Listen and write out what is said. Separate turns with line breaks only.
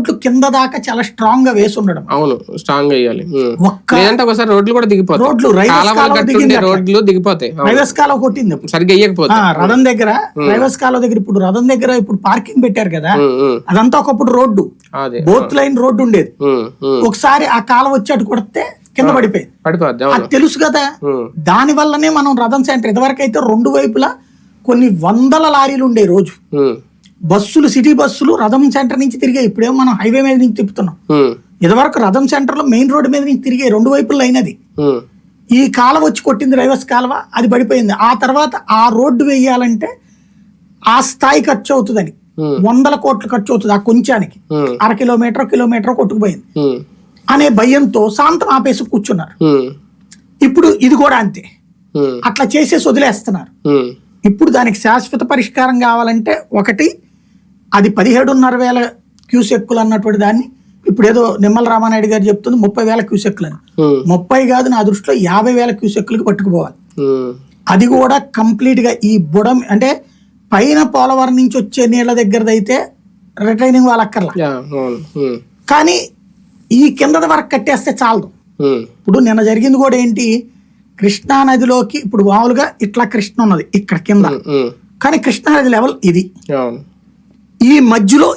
రోడ్లు కింద దాకా చాలా స్ట్రాంగ్ గా వేసి ఉండడం.
అవును, స్ట్రాంగ్ వేయాలి. ఒకసారి రోడ్లు కూడా దిగిపోతాయి,
రోడ్లు
రోడ్లు దిగిపోతాయి,
రైల్వేస్ కాలువ కొట్టింది
సరిగ్గా వేయకపోతే.
రథం దగ్గర రైల్వేస్ కాలువ దగ్గర ఇప్పుడు రథం దగ్గర ఇప్పుడు పార్కింగ్ పెట్టారు కదా, అదంతా ఒకప్పుడు రోడ్డు, బోత్ లైన్ రోడ్డు ఉండేది. ఒకసారి ఆ కాలువ వచ్చేట్టు కొడితే కింద పడిపోయింది, అది తెలుసు కదా. దాని వల్లనే మనం రథం సెంటర్ ఇదివరకు అయితే రెండు వైపులా కొన్ని వందల లారీలు ఉండే రోజు, బస్సులు సిటీ బస్సులు రథం సెంటర్ నుంచి తిరిగాయి. ఇప్పుడేమో మనం హైవే మీద నుంచి తిప్పుతున్నాం. ఇదివరకు రథం సెంటర్ లో మెయిన్ రోడ్డు మీద నుంచి తిరిగాయి, రెండు వైపులు అయినది. ఈ కాలువ వచ్చి కొట్టింది రైల్వేస్ కాలువ, అది పడిపోయింది. ఆ తర్వాత ఆ రోడ్డు వేయాలంటే ఆ స్థాయి ఖర్చు అవుతుందని 100 కోట్లు ఖర్చు అవుతుంది ఆ కొంచానికి, అర కిలోమీటర్ కొట్టుకుపోయింది అనే భయంతో శాంతం ఆపేసి కూర్చున్నారు. ఇప్పుడు ఇది కూడా అంతే, అట్లా చేసేసి వదిలేస్తున్నారు. ఇప్పుడు దానికి శాశ్వత పరిష్కారం కావాలంటే ఒకటి, అది 17,500 క్యూసెక్కులు అన్నటువంటి దాన్ని ఇప్పుడు ఏదో నిమ్మల రామానాయుడు గారు చెప్తుంది 30,000 క్యూసెక్కులు అని. 30 కాదు, నా దృష్టిలో 50,000 క్యూసెక్కులకి పట్టుకుపోవాలి. అది కూడా కంప్లీట్ గా ఈ బుడం అంటే పైన పోలవరం నుంచి వచ్చే నీళ్ల దగ్గరదైతే రిటైనింగ్ వాళ్ళక్కర్లా, కానీ ఈ కింద వరకు కట్టేస్తే చాలదు. ఇప్పుడు నిన్న జరిగింది కూడా ఏంటి, కృష్ణా నదిలోకి ఇప్పుడు మామూలుగా ఇట్లా కృష్ణ ఉన్నది ఇక్కడ కింద, కానీ కృష్ణా నది లెవెల్ ఇది, ఈ మధ్యలో